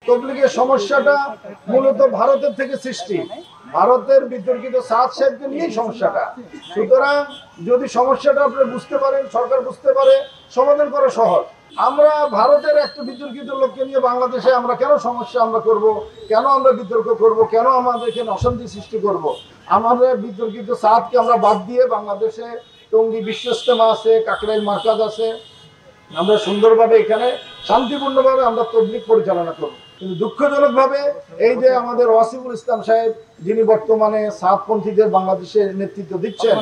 তবলিগের সমস্যাটা মূলত ভারতের থেকে সৃষ্টি, ভারতের বিতর্কিত সাদ সাহেবকে নিয়েই সমস্যাটা। সুতরাং যদি সমস্যাটা আপনি বুঝতে পারেন, সরকার বুঝতে পারে, সমাধান করা সহজ। আমরা ভারতের একটা বিতর্কিত লোককে নিয়ে বাংলাদেশে আমরা কেন সমস্যা আমরা করব, কেন আমরা বিতর্ক করব, কেন আমাদের এখানে অশান্তি সৃষ্টি করব? আমাদের বিতর্কিত সাদকে আমরা বাদ দিয়ে বাংলাদেশে টঙ্গী বিশ্ব ইজতেমা আছে, কাকরাইল মার্কাজ আছে, আমরা সুন্দরভাবে এখানে শান্তিপূর্ণভাবে আমরা তবলিগ পরিচালনা করব। কিন্তু দুঃখজনকভাবে এই যে আমাদের ওয়াসিফুল ইসলাম সাহেব, যিনি বর্তমানে সাতপন্থীদের বাংলাদেশে নেতৃত্ব দিচ্ছেন,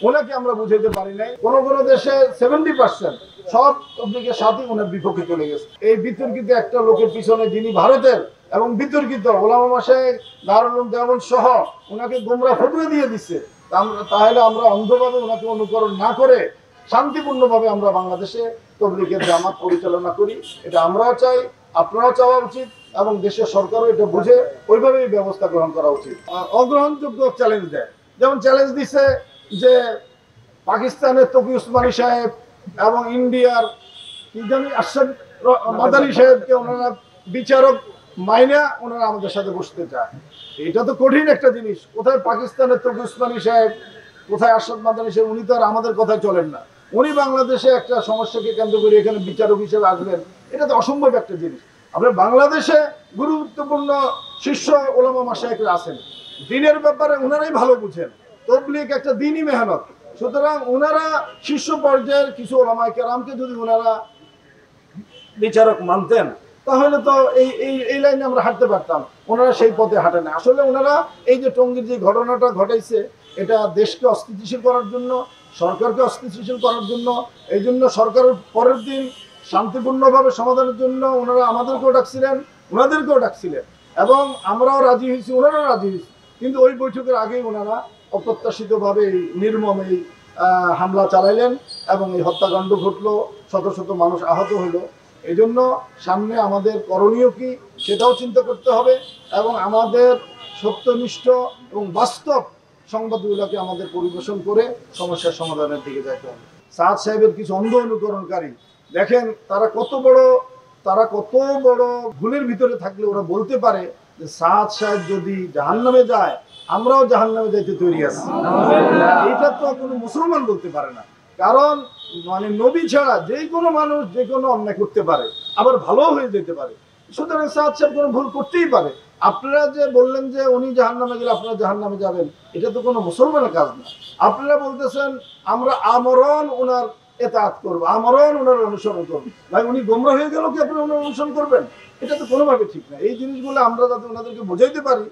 ওনাকে আমরা বুঝাইতে পারি নাই। কোন কোন দেশে 70% সব তবলিগের সাথে ওনার বিপক্ষে চলে গেছে। এই বিতর্কিত একটা লোকের পিছনে, যিনি ভারতের এবং বিতর্কিত ওলামা মাশায়েখ দারুল উলুম দেওবন্দ সহ ওনাকে গোমরাহ ফতোয়া দিয়ে দিচ্ছে, তাহলে আমরা অন্ধভাবে ওনাকে অনুকরণ না করে শান্তিপূর্ণভাবে আমরা বাংলাদেশে তবলিগের জামাত পরিচালনা করি। এটা আমরাও চাই, আপনারাও চাওয়া উচিত, এবং দেশের সরকারও এটা বুঝে ওইভাবেই ব্যবস্থা গ্রহণ করা উচিত। অগ্রহণযোগ্য চ্যালেঞ্জ দেয়, যেমন চ্যালেঞ্জ দিচ্ছে যে পাকিস্তানের তকি উসমানী সাহেব এবং ইন্ডিয়ার কি জানি আরশাদ মাদানী সাহেবকে ওনারা বিচারক মাইনা ওনারা আমাদের সাথে বসতে চায়। এটা তো কঠিন একটা জিনিস। কোথায় পাকিস্তানের তকি উসমানী সাহেব, কোথায় আরশাদ মাদানী সাহেব? উনি তো আর আমাদের কথায় চলেন না। উনি বাংলাদেশে একটা সমস্যাকে কেন্দ্র করে এখানে বিচারক হিসেবে আসবেন, এটা তো অসম্ভব একটা জিনিস। আপনার বাংলাদেশে গুরুত্বপূর্ণ শীর্ষ ওলামা মাশায়েখরা আছেন, দ্বীনের ব্যাপারে ওনারাই ভালো বুঝেন। তবলিগ একটা দ্বীনি মেহনত, সুতরাং ওনারা শীর্ষ পর্যায়ের কিছু ওলামায়ে কেরামকে যদি ওনারা বিচারক মানতেন, তাহলে তো এই লাইনে আমরা হাঁটতে পারতাম। ওনারা সেই পথে হাঁটে না। আসলে ওনারা এই যে টঙ্গীর যে ঘটনাটা ঘটাইছে, এটা দেশকে অস্থিতিশীল করার জন্য, সরকারকে অস্থিতিশীল করার জন্য, এই জন্য সরকারের পরের দিন শান্তিপূর্ণভাবে সমাধানের জন্য ওনারা আমাদেরকেও ডাকছিলেন, ওনাদেরকেও ডাকছিলেন, এবং আমরাও রাজি হয়েছি, ওনারাও রাজি হয়েছি। কিন্তু ওই বৈঠকের আগেই ওনারা অপ্রত্যাশিতভাবে নির্মম এই হামলা চালাইলেন এবং এই হত্যাকাণ্ড ঘটলো, শত শত মানুষ আহত হইল। এই জন্য সামনে আমাদের করণীয় কি সেটাও চিন্তা করতে হবে, এবং আমাদের সত্যনিষ্ঠ এবং বাস্তব সংবাদগুলোকে আমাদের পরিবেশন করে সমস্যার সমাধানের দিকে যেতে হবে। সাদ সাহেবের কিছু অন্ধ অনুকরণকারী দেখেন, তারা কত বড় ভুলের ভিতরে থাকলে ওরা বলতে পারে যে সাদ সাহেব যদি জাহান্নামে যায়, আমরাও জাহান্নামে যাইতে তৈরি আছি। এটা তো কোনো মুসলমান বলতে পারে না, কারণ মানে নবী ছাড়া যে কোনো মানুষ যে কোনো অন্যায় করতে পারে, আবার ভালো হয়ে যেতে পারে। সুতরাং সাদ সাহেব কোনো ভুল করতেই পারে। আপনারা যে বললেন যে উনি জাহান্নামে গেলে আপনারা জাহান্নামে যাবেন, এটা তো কোনো মুসলমানের কাজ না। আপনারা বলতেছেন আমরা আমরণ ওনার এতাআত করবো, আমরণ ওনার অনুসরণ করবো। ভাই, উনি গোমরাহ হয়ে গেল কি আপনি ওনার অনুসরণ করবেন? এটা তো কোনোভাবে ঠিক না। এই জিনিসগুলো আমরা যাতে ওনাদেরকে বোঝাইতে পারি,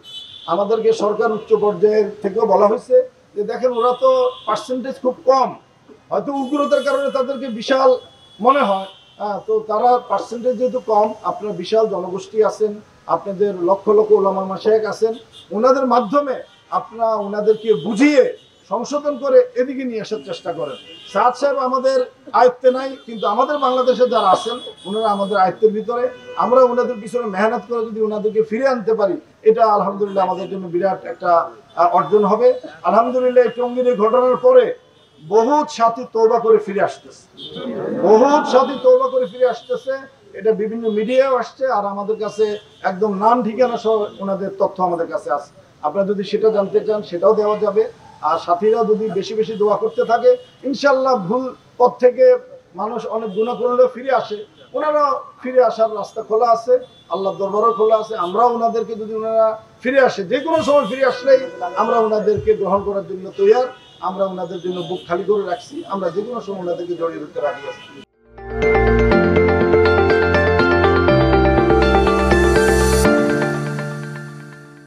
আমাদেরকে সরকার উচ্চ পর্যায়ের থেকেও বলা হয়েছে যে দেখেন ওরা তো পার্সেন্টেজ খুব কম, হয়তো উগ্রতার কারণে তাদেরকে বিশাল মনে হয়, তো তারা পার্সেন্টেজ যেহেতু কম, আপনার বিশাল জনগোষ্ঠী আছেন, আপনাদের লক্ষ লক্ষ ওলামা মাশায়েখ আছেন, ওনাদের মাধ্যমে আপনারা ওনাদেরকে বুঝিয়ে সংশোধন করে এদিকে নিয়ে আসার চেষ্টা করেন। সাদ সাহেব আমাদের আয়ত্তে নাই, কিন্তু আমাদের বাংলাদেশে যারা আছেন ওনারা আমাদের আয়ত্তের ভিতরে। আমরা ওনাদের পিছনে মেহনত করে যদি ওনাদেরকে ফিরে আনতে পারি, এটা আলহামদুলিল্লাহ আমাদের জন্য বিরাট একটা অর্জন হবে। আলহামদুলিল্লাহ এই টঙ্গীর এই ঘটনার পরে বহুত সাথী তওবা করে ফিরে আসতেছে, বহুত সাথী তওবা করে ফিরে আসতেছে। এটা বিভিন্ন মিডিয়াও আসছে, আর আমাদের কাছে একদম নাম ঠিকানা সহ ওনাদের তথ্য আমাদের কাছে আছে। আপনারা যদি সেটা জানতে চান সেটাও দেওয়া যাবে। আর সাথীরা যদি বেশি বেশি দোয়া করতে থাকে, ইনশাল্লাহ ভুল পথ থেকে মানুষ অনেক গুনাহ করলেও ফিরে আসে, ওনারা ফিরে আসার রাস্তা খোলা আছে, আল্লাহর দরবারও খোলা আছে। আমরাও ওনাদেরকে যদি ওনারা ফিরে আসে, যে কোনো সময় ফিরে আসলেই আমরা ওনাদেরকে গ্রহণ করার জন্য তৈয়ার। আমরা ওনাদের জন্য বুক খালি করে রাখছি, আমরা যে কোনো সময় ওনাদেরকে জড়িয়ে ধরতে রাজি আছি।